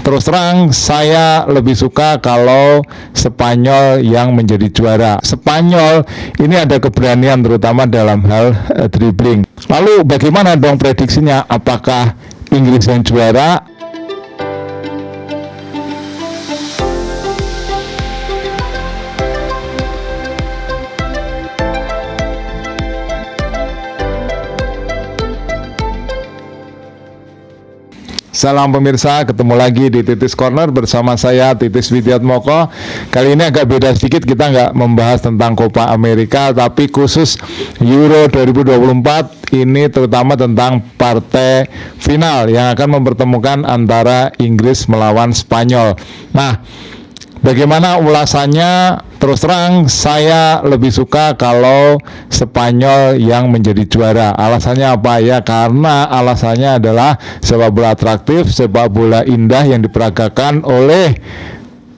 Terus terang saya lebih suka kalau Spanyol yang menjadi juara. Spanyol ini ada keberanian terutama dalam hal dribbling. Lalu bagaimana dong prediksinya? Apakah Inggris yang juara? Salam pemirsa, ketemu lagi di Titis Corner bersama saya Titis Widiatmoko. Kali ini agak beda sedikit, kita nggak membahas tentang Copa America, tapi khusus Euro 2024 ini terutama tentang partai final yang akan mempertemukan antara Inggris melawan Spanyol. Nah, bagaimana ulasannya? Terus terang saya lebih suka kalau Spanyol yang menjadi juara. Alasannya apa ya? Karena alasannya adalah sepak bola atraktif, sepak bola indah yang diperagakan oleh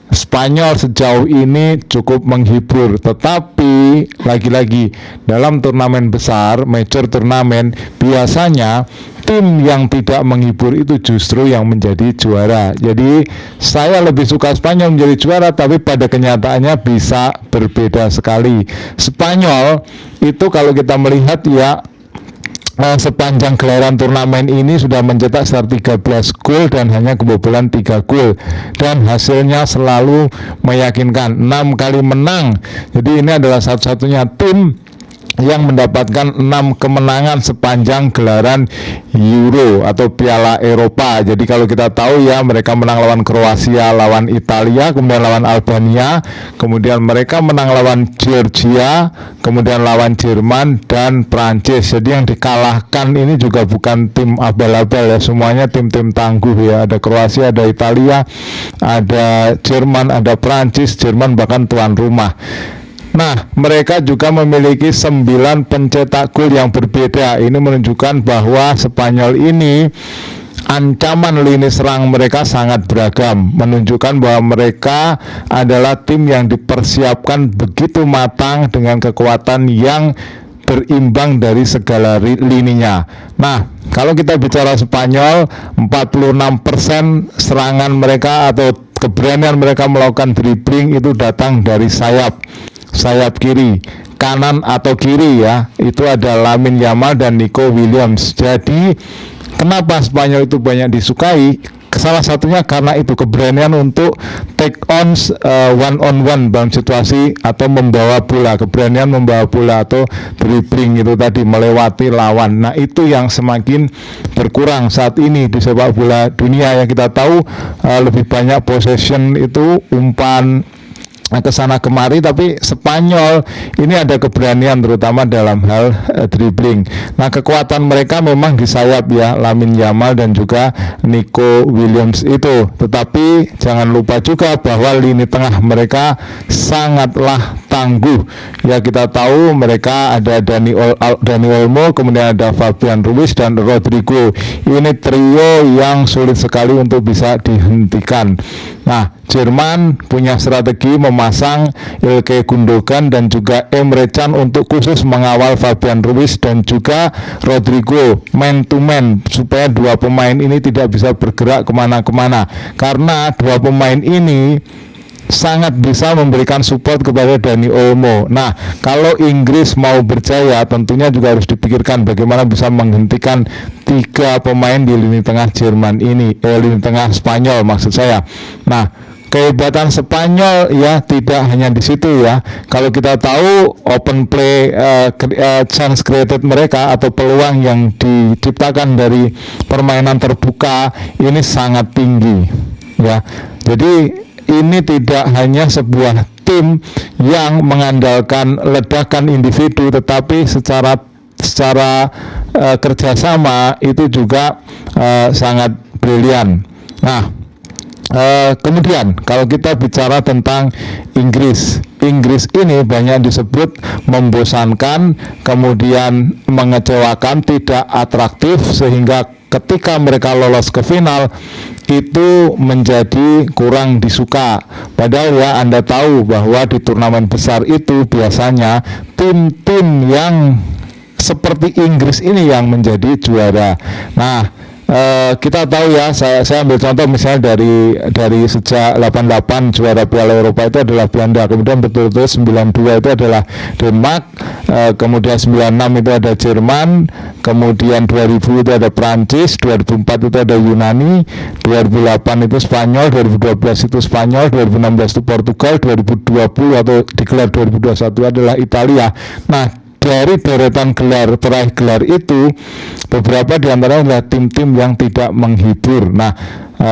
Spanyol sejauh ini cukup menghibur. Tetapi lagi-lagi dalam turnamen besar, major turnamen, biasanya tim yang tidak menghibur itu justru yang menjadi juara. Jadi saya lebih suka Spanyol menjadi juara, tapi pada kenyataannya bisa berbeda sekali. Spanyol itu kalau kita melihat ya, sepanjang gelaran turnamen ini sudah mencetak sekitar 13 gol dan hanya kebobolan 3 gol, dan hasilnya selalu meyakinkan, 6 kali menang. Jadi ini adalah satu-satunya tim yang mendapatkan 6 kemenangan sepanjang gelaran Euro atau Piala Eropa. Jadi kalau kita tahu ya, mereka menang lawan Kroasia, lawan Italia, kemudian lawan Albania, kemudian mereka menang lawan Georgia, kemudian lawan Jerman dan Prancis. Jadi yang dikalahkan ini juga bukan tim abal-abal ya, semuanya tim-tim tangguh ya. Ada Kroasia, ada Italia, ada Jerman, ada Prancis, Jerman bahkan tuan rumah. Nah, mereka juga memiliki 9 pencetak gol yang berbeda. Ini menunjukkan bahwa Spanyol ini ancaman lini serang mereka sangat beragam, menunjukkan bahwa mereka adalah tim yang dipersiapkan begitu matang dengan kekuatan yang berimbang dari segala lininya. Nah, kalau kita bicara Spanyol, 46% serangan mereka atau keberanian mereka melakukan dribbling itu datang dari sayap kiri, kanan atau kiri ya, itu ada Lamine Yamal dan Nico Williams. Jadi kenapa Spanyol itu banyak disukai? Salah satunya karena itu keberanian untuk take on one on one dalam situasi atau membawa bola, keberanian membawa bola atau dribbling itu tadi, melewati lawan. Nah, itu yang semakin berkurang saat ini di sepak bola dunia ya. Kita tahu lebih banyak possession, itu umpan ke sana kemari, tapi Spanyol ini ada keberanian terutama dalam hal dribbling. Nah, kekuatan mereka memang di sayap ya, Lamine Yamal dan juga Nico Williams itu. Tetapi jangan lupa juga bahwa lini tengah mereka sangatlah tangguh. Ya, kita tahu mereka ada Dani Olmo, kemudian ada Fabian Ruiz dan Rodrigo. Ini trio yang sulit sekali untuk bisa dihentikan. Nah, Jerman punya strategi memasang Ilkay Gundogan dan juga Emre Can untuk khusus mengawal Fabian Ruiz dan juga Rodrigo man to man, supaya dua pemain ini tidak bisa bergerak kemana-kemana, karena dua pemain ini sangat bisa memberikan support kepada Dani Olmo. Nah, kalau Inggris mau berjaya, tentunya juga harus dipikirkan bagaimana bisa menghentikan 3 pemain di lini tengah Jerman ini, lini tengah Spanyol maksud saya. Nah, kehebatan Spanyol ya tidak hanya di situ ya. Kalau kita tahu open play, chance created mereka atau peluang yang diciptakan dari permainan terbuka ini sangat tinggi ya. Jadi ini tidak hanya sebuah tim yang mengandalkan ledakan individu, tetapi secara kerjasama itu juga sangat brilian. Nah, kemudian kalau kita bicara tentang Inggris ini banyak disebut membosankan, kemudian mengecewakan, tidak atraktif, sehingga ketika mereka lolos ke final itu menjadi kurang disuka. Padahal ya, Anda tahu bahwa di turnamen besar itu biasanya tim-tim yang seperti Inggris ini yang menjadi juara. Nah, kita tahu ya, saya ambil contoh misalnya dari sejak 88 juara Piala Eropa itu adalah Belanda, kemudian betul-betul 92 itu adalah Denmark, kemudian 96 itu ada Jerman, kemudian 2000 itu ada Prancis, 2004 itu ada Yunani, 2008 itu Spanyol, 2012 itu Spanyol, 2016 itu Portugal, 2020 atau digelar 2021 adalah Italia. Nah, dari deretan peraih gelar itu, beberapa di antaranya adalah tim-tim yang tidak menghibur. Nah,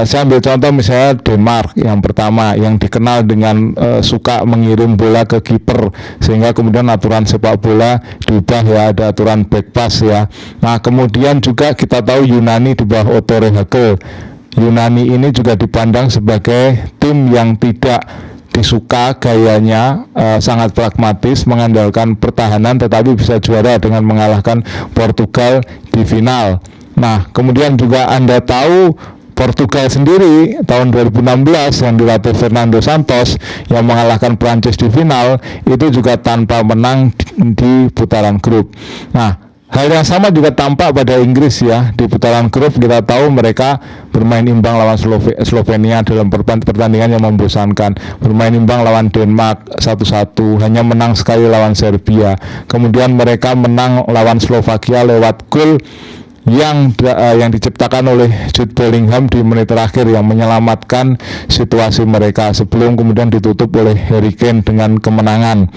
saya ambil contoh misalnya Denmark yang pertama, yang dikenal dengan suka mengirim bola ke kiper, sehingga kemudian aturan sepak bola diubah ya, ada aturan back pass ya. Nah, kemudian juga kita tahu Yunani di bawah Otto Rehhagel. Yunani ini juga dipandang sebagai tim yang tidak disuka, gayanya sangat pragmatis, mengandalkan pertahanan, tetapi bisa juara dengan mengalahkan Portugal di final. Nah, kemudian juga Anda tahu Portugal sendiri tahun 2016 yang dilatih Fernando Santos yang mengalahkan Prancis di final itu juga tanpa menang di putaran grup. Nah, hal yang sama juga tampak pada Inggris ya. Di putaran grup kita tahu mereka bermain imbang lawan Slovenia dalam pertandingan yang membosankan, bermain imbang lawan Denmark 1-1, hanya menang sekali lawan Serbia. Kemudian mereka menang lawan Slovakia lewat gol yang diciptakan oleh Jude Bellingham di menit terakhir yang menyelamatkan situasi mereka sebelum kemudian ditutup oleh Harry Kane dengan kemenangan.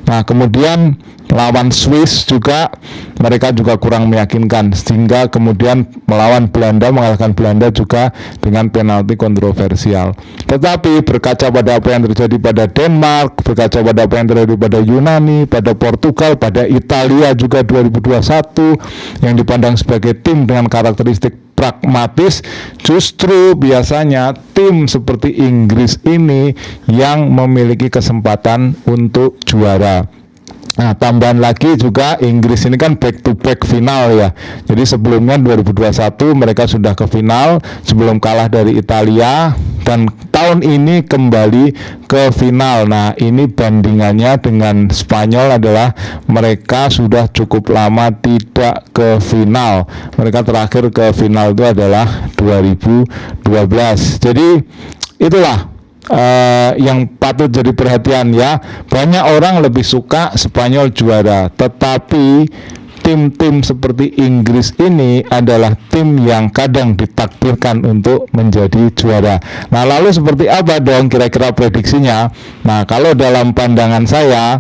Nah, kemudian lawan Swiss juga mereka juga kurang meyakinkan, sehingga kemudian melawan Belanda, mengalahkan Belanda juga dengan penalti kontroversial. Tetapi berkaca pada apa yang terjadi pada Denmark, berkaca pada apa yang terjadi pada Yunani, pada Portugal, pada Italia juga 2021 yang dipandang sebagai tim dengan karakteristik pragmatis, justru biasanya tim seperti Inggris ini yang memiliki kesempatan untuk juara. Nah, tambahan lagi juga Inggris ini kan back to back final ya. Jadi sebelumnya 2021 mereka sudah ke final sebelum kalah dari Italia, dan tahun ini kembali ke final. Nah, ini bandingannya dengan Spanyol adalah mereka sudah cukup lama tidak ke final. Mereka terakhir ke final itu adalah 2012. Jadi itulah yang patut jadi perhatian ya. Banyak orang lebih suka Spanyol juara, tetapi tim-tim seperti Inggris ini adalah tim yang kadang ditakdirkan untuk menjadi juara. Nah, lalu seperti apa dong kira-kira prediksinya? Nah, kalau dalam pandangan saya,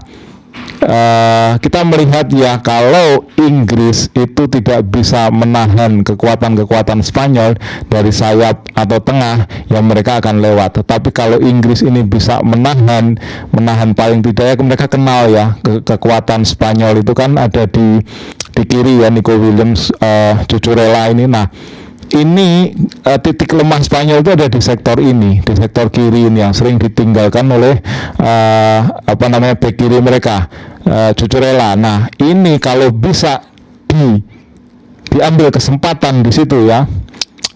kita melihat ya, kalau Inggris itu tidak bisa menahan kekuatan-kekuatan Spanyol dari sayap atau tengah, ya mereka akan lewat. Tetapi kalau Inggris ini bisa menahan paling tidak ya, mereka kenal ya kekuatan Spanyol itu kan ada di kiri ya, Nico Williams, Cucurella ini. Nah, ini titik lemah Spanyol itu ada di sektor ini, di sektor kiri ini yang sering ditinggalkan oleh back kiri mereka, Cucurella. Nah, ini kalau bisa diambil kesempatan di situ ya,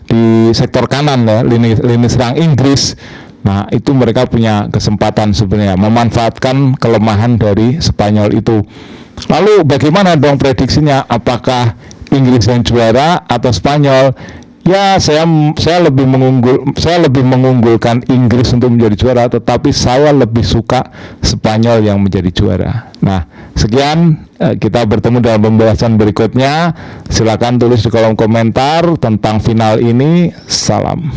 di sektor kanan ya, lini serang Inggris. Nah, itu mereka punya kesempatan sebenarnya memanfaatkan kelemahan dari Spanyol itu. Lalu bagaimana dong prediksinya? Apakah Inggris yang juara atau Spanyol? Ya, saya lebih mengunggulkan Inggris untuk menjadi juara, tetapi saya lebih suka Spanyol yang menjadi juara. Nah, sekian, kita bertemu dalam pembahasan berikutnya. Silakan tulis di kolom komentar tentang final ini. Salam.